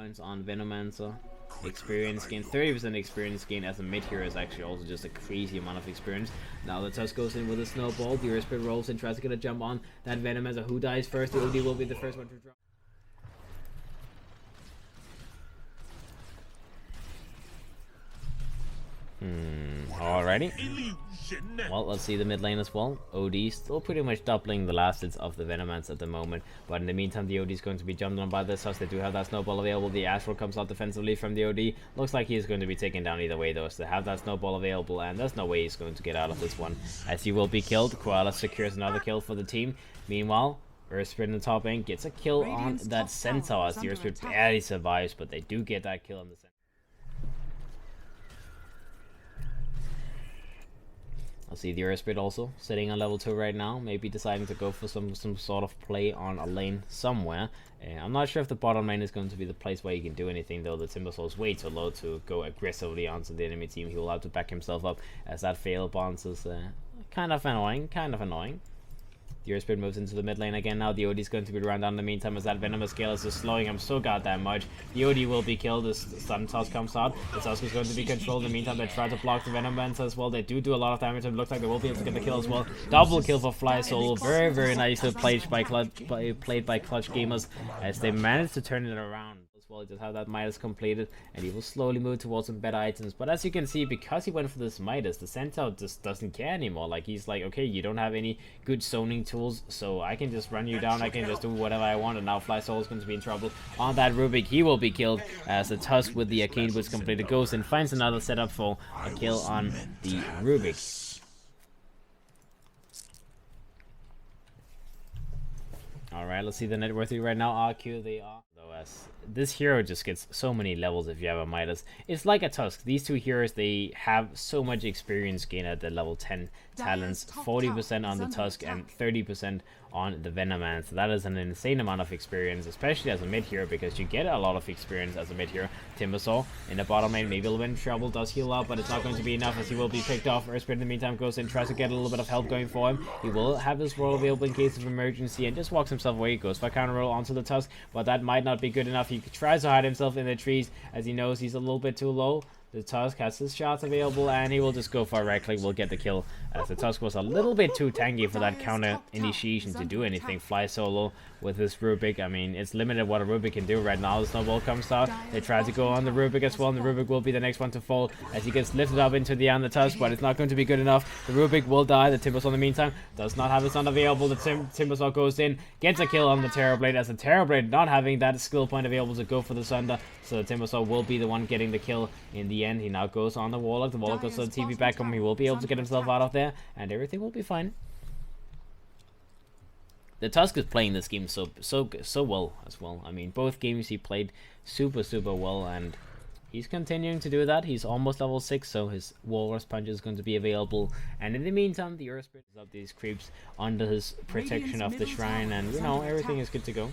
points on Venomancer. Experience gain, 30% experience gain as a mid hero is actually also just a crazy amount of experience. Now the Tusk goes in with a snowball, the Spirit rolls in, tries to get a jump on that Venomancer. Who dies first? The OD will be the first one to drop. Alrighty. Well, let's see the mid lane as well. OD still pretty much doubling the last hits of the Venomance at the moment, but in the meantime the OD is going to be jumped on by the Tusk. They do have that snowball available. The Astral comes out defensively from the OD. Looks like he's going to be taken down either way though, so they have that snowball available, and there's no way he's going to get out of this one, as he will be killed. KoaLa secures another kill for the team. Meanwhile, Spirit in the top lane gets a kill on that Centaur, as the Spirit barely survives, but they do get that kill on the Centaur. I'll see the Spirit also sitting on level 2 right now, maybe deciding to go for some sort of play on a lane somewhere. I'm not sure if the bottom lane is going to be the place where you can do anything though. The Timbersaw is way too low to go aggressively onto the enemy team. He will have to back himself up, as that fail bounce is kind of annoying. The Spirit moves into the mid lane again now. The OD is going to be run down in the meantime, as that Venomous scale is just slowing him so goddamn much. The OD will be killed as the Sun Tusk comes out. The Tusk is going to be controlled. In the meantime, they try to block the Venomance as well. They do a lot of damage, and it looks like they will be able to get the kill as well. Double kill for FLYSOLO. Very nicely played by Clutch Gamers, as they managed to turn it around. Well, just have that Midas completed, and he will slowly move towards some better items. But as you can see, because he went for this Midas, the Centaur just doesn't care anymore. Like, he's like, okay, you don't have any good zoning tools, so I can just run you down, I can just do whatever I want. And now FLYSOLO is going to be in trouble on that Rubik. He will be killed, as the Tusk with the Arcane Boots completed goes and finds another setup for a kill on the Rubik. Alright, let's see the net worthy right now. RQ, they are. As this hero just gets so many levels if you have a Midas. It's like a Tusk. These two heroes, they have so much experience gain at the level 10 talents. 40% on the Tusk and 30% on the Venomancer. That is an insane amount of experience, especially as a mid hero, because you get a lot of experience as a mid hero. Timbersaw in the bottom lane, maybe a little bit in trouble, does heal up, but it's not going to be enough, as he will be picked off. Spirit in the meantime goes in, tries to get a little bit of help going for him. He will have his roll available in case of emergency, and just walks himself away. Goes for a counter roll onto the Tusk, but that might not be good enough. He tries to hide himself in the trees, as he knows he's a little bit too low. The Tusk has his shots available, and he will just go for a right click. Will get the kill, as the Tusk was a little bit too tanky for that counter initiation to do anything. FLYSOLO with his Rubik, I mean, it's limited what a Rubik can do right now. The snowball comes out. They try to go on the Rubik as well, and the Rubik will be the next one to fall, as he gets lifted up into the air on the Tusk, but it's not going to be good enough. The Rubik will die. The Timbersaw in the meantime does not have his Sun available. The Timbersaw goes in, gets a kill on the Terrorblade, as the Terrorblade not having that skill point available to go for the Sunder, so the Timbersaw will be the one getting the kill in the end. He now goes on the Warlock. The Warlock goes to the TV back home. He will be able to get himself out of there, and everything will be fine. The Tusk is playing this game so well as well. I mean, both games he played super well, and he's continuing to do that. He's almost level 6, so his Walrus Punch is going to be available. And in the meantime, the Earth Spirit is up these creeps under his protection of the shrine, and you know, everything is good to go.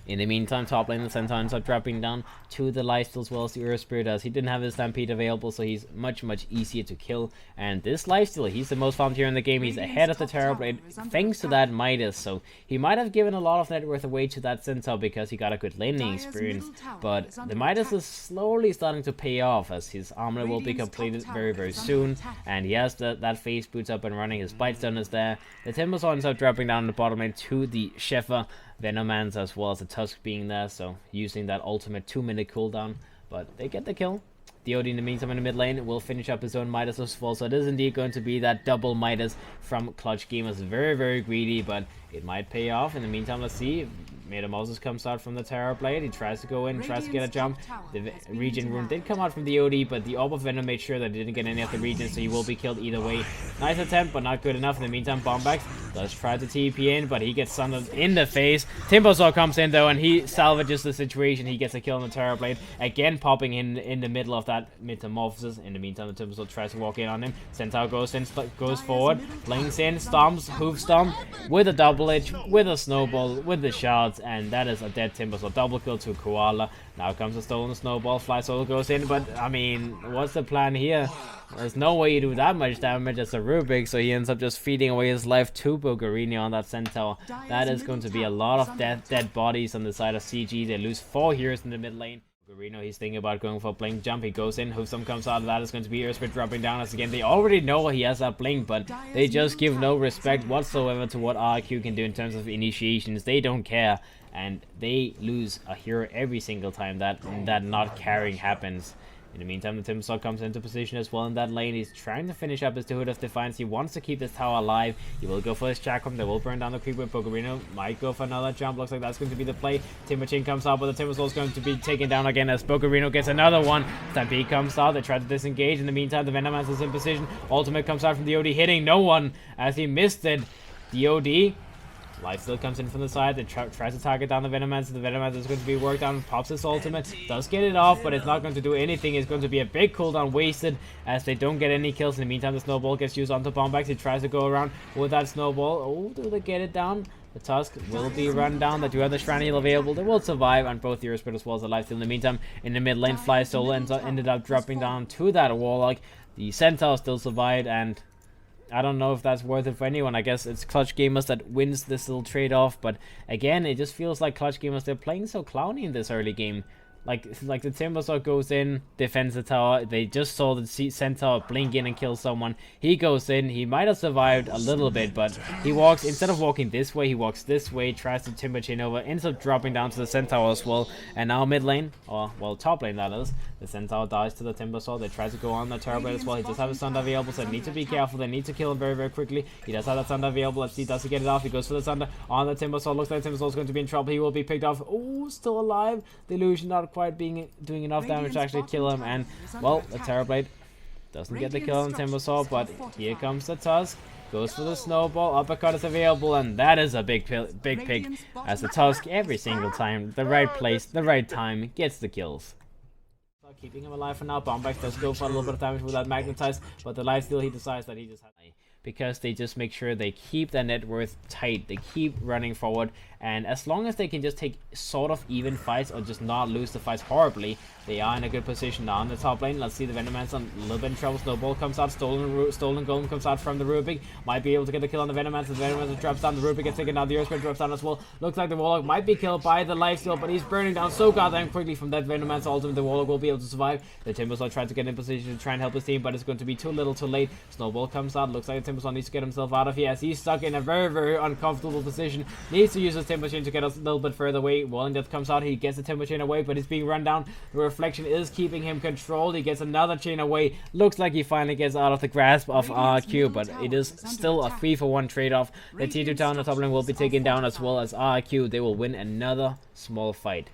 In the meantime, top lane, the Centaurs are dropping down to the lifesteal as well as the Earth Spirit, as he didn't have his Stampede available, so he's much easier to kill. And this lifesteal, he's the most farmed here in the game. He's ahead of the Terrorblade thanks to that Midas, so he might have given a lot of net worth away to that Centaur because he got a good laning experience. But the Midas is slowly starting to pay off, as his armor will be completed very soon, and he has that face boots up and running. His bite stun is there. The Timbersaw ends up dropping down the bottom lane to the Sheffer Venomance, as well as the Tusk being there, so using that ultimate 2-minute cooldown, but they get the kill. The OD in the meantime in the mid lane will finish up his own Midas as well, so it is indeed going to be that double Midas from Clutch Gamers. Very greedy, but it might pay off. In the meantime, let's see. Metamorphosis comes out from the Terrorblade. He tries to go in, tries to get a jump. The regen rune did come out from the OD, but the Orb of Venom made sure that he didn't get any of the regen, so he will be killed either way. Nice attempt, but not good enough. In the meantime, Bombax does try to TP in, but he gets sundered in the face. Timbersaw comes in though, and he salvages the situation. He gets a kill on the Terrorblade, again popping in the middle of that Metamorphosis. In the meantime, the Timbersaw tries to walk in on him. Centaur goes in, goes forward, flings in, stomps, hoof stomp with a double edge, with a snowball, with the shots, and that is a dead Timbersaw. Double kill to KoaLa. Now comes a stolen snowball. FLYSOLO goes in, but I mean, what's the plan here? There's no way you do that much damage as a Rubik, so he ends up just feeding away his life to Bogarino on that Centaur. That is going to be a lot of dead bodies on the side of CG. They lose 4 heroes in the mid lane. Bogarino, he's thinking about going for blink jump. He goes in. Hoofstorm comes out of that. It's going to be Earthspit dropping down as again. They already know he has that blink, but they just give no respect whatsoever to what RQ can do in terms of initiations. They don't care, and they lose a hero every single time that not carrying happens. In the meantime, the Timbersaw comes into position as well in that lane. He's trying to finish up his Hood of Defiance. He wants to keep this tower alive. He will go for his Chakram. They will burn down the creep with Bogarino. Might go for another jump. Looks like that's going to be the play. Timberchain comes out, but the Timbersaw is going to be taken down again as Bogarino gets another one. Stampede comes out. They try to disengage. In the meantime, the Venomancer is in position. Ultimate comes out from the OD, hitting no one as he missed it. The OD Life still comes in from the side. They tries to target down the Venomancer. The Venomancer is going to be worked on. Pops his ultimate. Does get it off, but it's not going to do anything. It's going to be a big cooldown wasted as they don't get any kills. In the meantime, the Snowball gets used onto Bombax. He tries to go around with that Snowball. Oh, do they get it down? The Tusk will be run down. They do have the Shrine available. They will survive, and both the Earthspit as well as the Lifesteal. In the meantime, in the mid lane, FLYSOLO ended up dropping down to that Warlock. The Centaur still survived, and I don't know if that's worth it for anyone. I guess it's Clutch Gamers that wins this little trade-off, but again, it just feels like Clutch Gamers, they're playing so clowny in this early game. Like the Timbersaw goes in, defends the tower. They just saw the Centaur blink in and kill someone. He goes in. He might have survived a little bit, but he walks, instead of walking this way, he walks this way, tries to Timber Chain over, ends up dropping down to the Centaur as well. And now mid lane, or well, top lane that is, the Centaur dies to the Timbersaw. They try to go on the Turbo as well. He does have his Thunder available, so they need to be careful. They need to kill him very, very quickly. He does have that Thunder available. Let's see, does he get it off? He goes for the Thunder on the Timbersaw. Looks like the Timbersaw is going to be in trouble. He will be picked off. Oh, still alive. The Illusion not quite doing enough damage to actually kill him, and well, the Terrorblade doesn't get the kill on Timbersaw, but here comes the Tusk. Goes for the Snowball. Uppercut is available, and that is a big pick as the Tusk every single time, the right place, the right time, gets the kills. Keeping him alive for now. Bombax does go for a little bit of damage with that Magnetize, but the Lifesteal, he decides that he just has to, because they just make sure they keep their net worth tight. They keep running forward, and as long as they can just take sort of even fights or just not lose the fights horribly, they are in a good position now on the top lane. Let's see, the Venomancer a little bit in trouble. Snowball comes out. Stolen Golem comes out from the Rubik. Might be able to get the kill on the Venomancer. The Venomancer drops down. The Rubik gets taken down. The Earthspit drops down as well. Looks like the Warlock might be killed by the Lifesteal, but he's burning down so goddamn quickly from that Venomancer ultimate. The Warlock will be able to survive. The Timbersaw tries to get in position to try and help his team, but it's going to be too little too late. Snowball comes out. Looks like the Timbersaw needs to get himself out of here as he's stuck in a very, very uncomfortable position. Needs to use his Timber Chain to get us a little bit further away. Walling Death comes out. He gets the Timber Chain away, but he's being run down. The Reflection is keeping him controlled. He gets another chain away. Looks like he finally gets out of the grasp of RQ, but it is still a 3-for-1 trade-off. The T2 tower on the top lane will be taken down as well as RQ. They will win another small fight.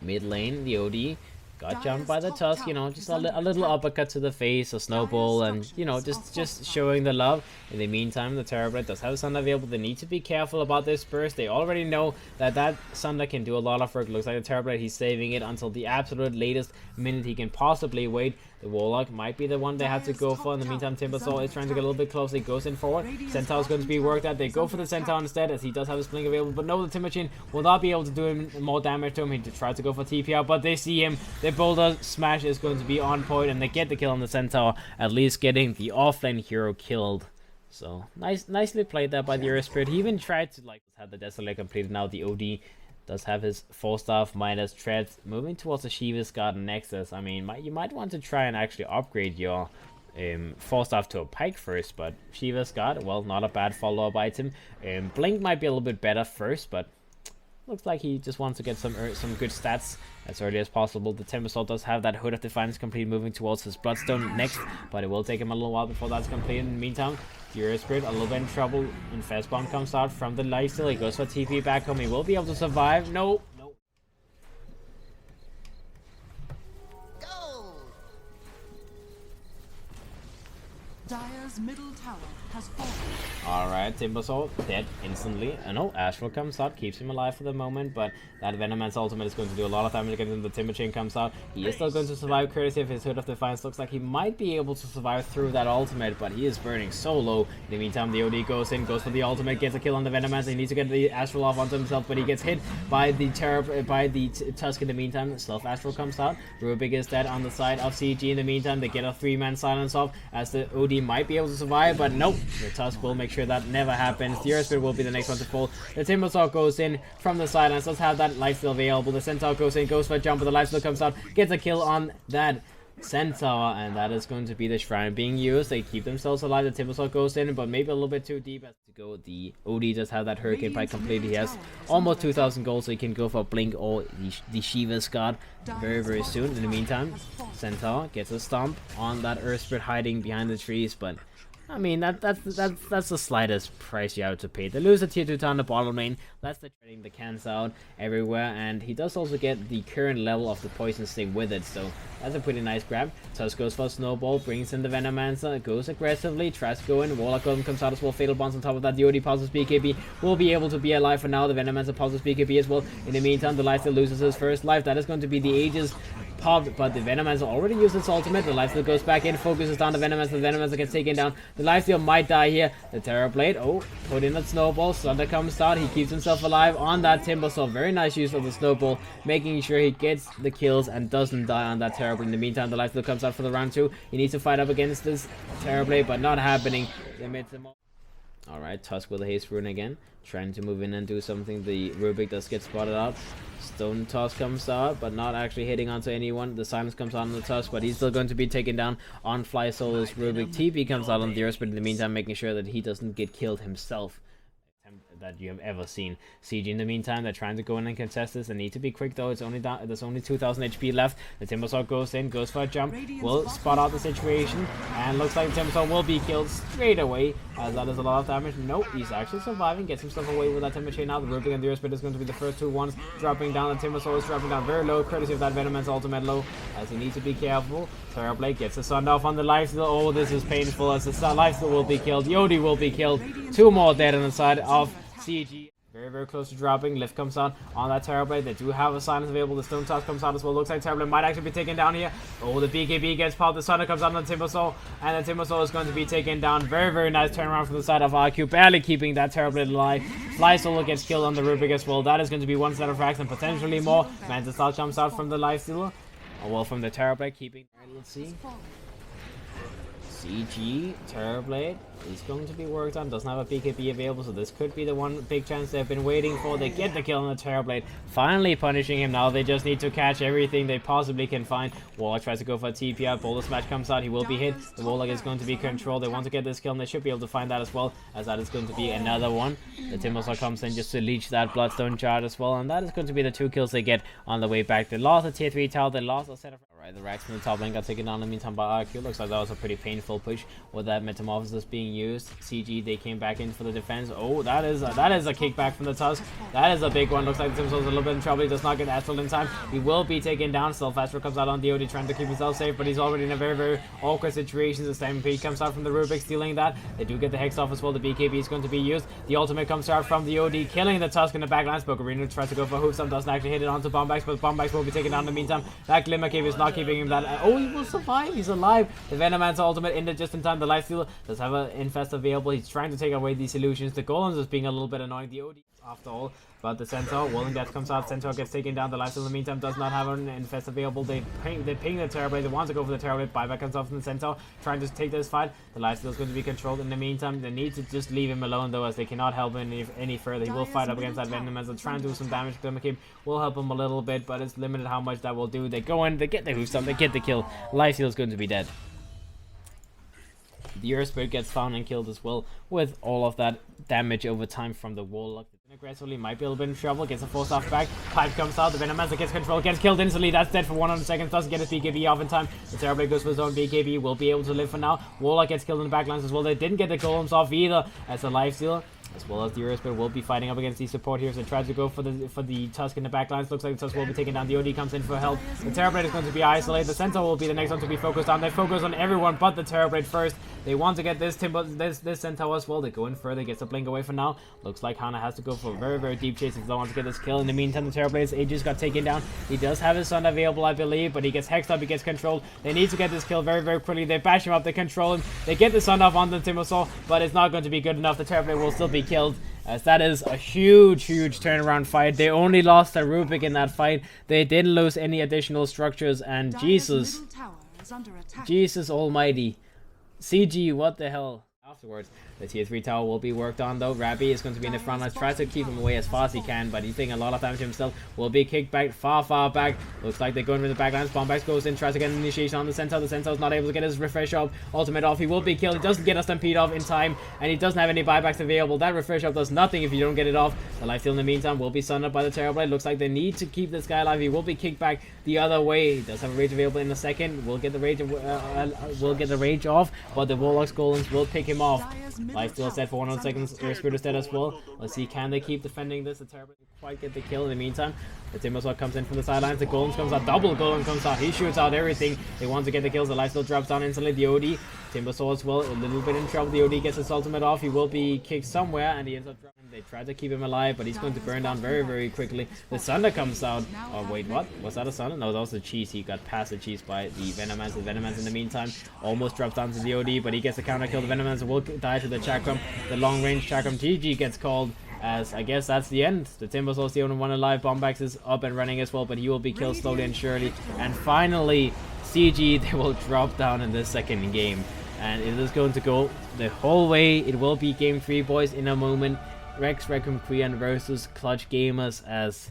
Mid lane, the OD got jumped by the Tusk, you know, just a little uppercut to the face, a Snowball, and, you know, just showing the love. In the meantime, the Terrorblade does have Sunder available. They need to be careful about this burst. They already know that Sunder can do a lot of work. Looks like the Terrorblade, he's saving it until the absolute latest minute he can possibly wait. The Warlock might be the one they have to go for. In the meantime, Timbersaw is trying to get a little bit close. He goes in forward. Centaur is going to be worked at. They go for the Centaur instead, as he does have his blink available. But no, the Timber Chain will not be able to do him more damage to him. He tries to go for TP out, but they see him. The Boulder Smash is going to be on point, and they get the kill on the Centaur, at least getting the offlane hero killed. So nicely played there by the Earthspit. He even tried to have the Desolate completed. Now the OD does have his 4-staff minus treads, moving towards the Shiva's Garden Nexus. I mean, you might want to try and actually upgrade your 4-staff to a pike first, but Shiva's Guard, well, not a bad follow-up item. Blink might be a little bit better first, but looks like he just wants to get some good stats as early as possible. The Timbersaw does have that Hood of Defiance complete, moving towards his Bloodstone next, but it will take him a little while before that's completed. In the meantime, the Earthspit a little bit in trouble. Infest Bomb comes out from the Lifesteal. He goes for TP back home. He will be able to survive. No. Dire's middle tower has fallen. Alright, Timbersaw dead instantly. No, Astral comes out, keeps him alive for the moment, but that Venoman's ultimate is going to do a lot of damage against him. The Timber Chain comes out. He is still going to survive courtesy of his Hood of Defiance. Looks like he might be able to survive through that ultimate, but he is burning so low. In the meantime, the OD goes in, goes for the ultimate, gets a kill on the Venomancer. He needs to get the Astral off onto himself, but he gets hit by the Tusk in the meantime. Stealth Astral comes out. Rubik is dead on the side of CG. In the meantime, they get a 3-man silence off as the OD might be able to survive, but nope. The Tusk will make sure that never happens. The Earth Spirit will be the next one to fall. The Timbersaw goes in from the silence. Let's have that lifesteal available. The Centaur goes in, goes for a jump, but the lifesteal comes out, gets a kill on that Centaur, and that is going to be the shrine being used. They keep themselves alive. The Timbersaw goes in, but maybe a little bit too deep as to go. The OD does have that Hurricane Pike completely. He has almost 2,000 gold, so he can go for Blink or the Shiva's Guard very soon. In the meantime, Centaur gets a stomp on that Earth Spirit hiding behind the trees, but I mean, that's the slightest price you have to pay. They lose a tier 2 town, the bottom lane. That's the trading the cans out everywhere, and he does also get the current level of the poison stick with it, so that's a pretty nice grab. Tusk goes for a snowball, brings in the Venomancer, goes aggressively, tries to go in. Warlock Golem comes out as well, Fatal Bonds on top of that. The OD pauses BKB, will be able to be alive for now. The Venomancer pauses BKB as well. In the meantime, the lifesteal loses his first life. That is going to be the Aegis popped, but the Venomancer already used its ultimate. The lifesteal goes back in, focuses down the Venomancer. The Venomancer gets taken down. The lifesteal might die here. The Terror Blade, put in that snowball. Thunder comes out. He keeps himself alive on that Timbersaw. Very nice use of the snowball, making sure he gets the kills and doesn't die on that Terror Blade. In the meantime, the lifesteal comes out for the round 2. He needs to fight up against this Terror Blade, but not happening. They made him. Alright, Tusk with a haste rune again, trying to move in and do something. The Rubik does get spotted out. Stone Toss comes out, but not actually hitting onto anyone. The silence comes out on the Tusk, but he's still going to be taken down on FlySolo's Rubik. TP comes out on the Earth, but in the meantime making sure that he doesn't get killed himself that you have ever seen. CG in the meantime, they're trying to go in and contest this. They need to be quick though. It's only down, there's only 2,000 HP left. The Timbersaw goes in, goes for a jump, will spot out the situation, and looks like the Timbersaw will be killed straight away, as that is a lot of damage. Nope, he's actually surviving, gets himself away with that Timber Chain now. The Rubik and the Earth Spirit is going to be the first 2 ones dropping down. The Timbersaw is dropping down very low, courtesy of that Venoman's ultimate low, as he needs to be careful. Terror Blade gets the Sun off on the lifesteal. Oh, this is painful, as the lifesteal will be killed. Yodi will be killed. 2 more dead on the side of CG. Very close to dropping. Lift comes out on that Terror Blade. They do have a silence available. The Stone Toss comes out as well. Looks like Terror Blade might actually be taken down here. Oh, the BKB gets popped. The Thunder comes out on the Timbersaw, and the Timbersaw is going to be taken down. Very nice turnaround from the side of RQ, barely keeping that Terror Blade alive. FlySolo gets killed on the Rubik as well. That is going to be 1 set of frags and potentially more. Mantis Star comes out from the lifestealer. Oh, well, from the Terror Blade, keeping. Let's see. CG, Terror Blade is going to be worked on, doesn't have a BKB available, so this could be the one big chance they've been waiting for. They get the kill on the Terror Blade, finally punishing him. Now they just need to catch everything they possibly can find. Warlock tries to go for a TP out, Boulder Smash comes out, he will be hit. The Warlock is going to be controlled. They want to get this kill, and they should be able to find that as well, as that is going to be another one. The Timbersaw comes in just to leech that Bloodstone Shard as well, and that is going to be the 2 kills they get on the way back. They lost a tier 3 tower, they lost a set of... Alright, the Rax from the top lane got taken down in the meantime by RQ. Looks like that was a pretty painful push with that Metamorphosis being used. CG, they came back in for the defense. Oh, that is a kickback from the Tusk. That is a big one. Looks like the Timbersaw is a little bit in trouble. He does not get Astral in time. He will be taken down. Still, Astral comes out on the OD, trying to keep himself safe, but he's already in a very awkward situation. The Stampede comes out from the Rubik, stealing that. They do get the Hex off as well. The BKB is going to be used. The ultimate comes out from the OD, killing the Tusk in the backlines. Bogarino tries to go for Hoofstomp, doesn't actually hit it onto Bombax, but Bombax will be taken down in the meantime. That Glimmer Cave is not keeping him that... Oh, he will survive. He's alive. The Venomancer ultimate ended just in time. The lifestealer does have an Infest available. He's trying to take away these illusions. The Golems is being a little bit annoying. The OD after all. But the Centaur, Walling Death comes out. Centaur gets taken down. The lifestealer in the meantime does not have an Infest available. They ping the Terror Blade. They want to go for the Terror Blade. Buyback comes off from the Centaur, trying to take this fight. The lifestealer is going to be controlled. In the meantime, they need to just leave him alone though, as they cannot help him any further. He will fight up against that Venomancer, trying to do some damage. Glimmerkeep will help him a little bit, but it's limited how much that will do. They go in, they get the Hoofstomp, they get the kill. Lifestealer is going to be dead. The Earth Spirit gets found and killed as well, with all of that damage over time from the Warlock. Aggressively might be a little bit in trouble, gets a force off back. Pipe comes out, the Venomancer gets control, gets killed instantly. That's dead for 100 seconds, doesn't get his BKB off in time. The Terror Blade goes for his own BKB, will be able to live for now. Warlock gets killed in the backlines as well. They didn't get the golems off either, as a lifestealer as well as the Urspit will be fighting up against these support heroes and tries to go for the Tusk in the backlines. Looks like the Tusk will be taken down. The OD comes in for help. The Terrorblade is going to be isolated. The Centaur will be the next one to be focused on. They focus on everyone but the Terrorblade first. They want to get this Centaur as well. They go in further, gets a blink away for now. Looks like Hana has to go for a very, very deep chase if they want to get this kill. In the meantime, the Terrorblade's Aegis got taken down. He does have his Sun available, I believe, but he gets hexed up, he gets controlled. They need to get this kill very, very quickly. They bash him up, they control him. They get the Sun off on the Timbersaw, but it's not going to be good enough. The Terrorblade will still be killed, as that is a huge, huge turnaround fight. They only lost a Rubik in that fight. They didn't lose any additional structures, and Jesus almighty. CG, what the hell? Afterwards, the tier 3 tower will be worked on though. Rabbi is going to be in the front line, tries to keep him away as fast as he can, but he's taking a lot of damage himself. Will be kicked back, far back. Looks like they're going with the backlines. Bombax goes in, tries to get an initiation on the Centaur. The Centaur's not able to get his refresh up, ultimate off. He will be killed. He doesn't get a stampede off in time, and he doesn't have any buybacks available. That refresh up does nothing if you don't get it off. The lifesteal in the meantime will be sunned up by the Terrorblade. Looks like they need to keep this guy alive. He will be kicked back the other way. He does have a rage available in a second. We'll get the rage off, but the Warlock's golems will pick him off. Lifesteal set for 100 seconds. Urspirit is dead as well. Let's see, can they keep defending this? The Terrorblade didn't quite get the kill. In the meantime, the Timbersaw comes in from the sidelines. The Golems comes out. Double Golem comes out. He shoots out everything. They want to get the kills. The lifesteal drops down instantly. The OD, Timbersaw as well, a little bit in trouble. The OD gets his ultimate off. He will be kicked somewhere, and he ends up dropping. They try to keep him alive, but he's going to burn down very, very quickly. The Sunder comes out. Oh, wait, what? Was that a Sunder? No, that was the cheese. He got past the cheese by the Venomance. The Venomance in the meantime almost drops down to the OD, but he gets a counter kill. The Venomance will die to the Chakram. The long range Chakram GG gets called, as I guess that's the end. The Timbersaw is the only one alive. Bombax is up and running as well, but he will be killed slowly and surely. And finally, CG, they will drop down in the second game. And it is going to go the whole way. It will be game 3, boys, in a moment. Regum QEON versus Clutch Gamers. As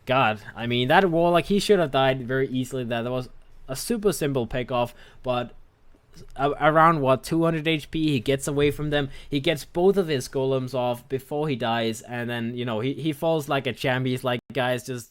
God, I mean, that Warlock, he should have died very easily there. That was a super simple pick off, but around what, 200 HP, he gets away from them. He gets both of his golems off before he dies, and then, you know, he falls like a champ. He's like, guys, just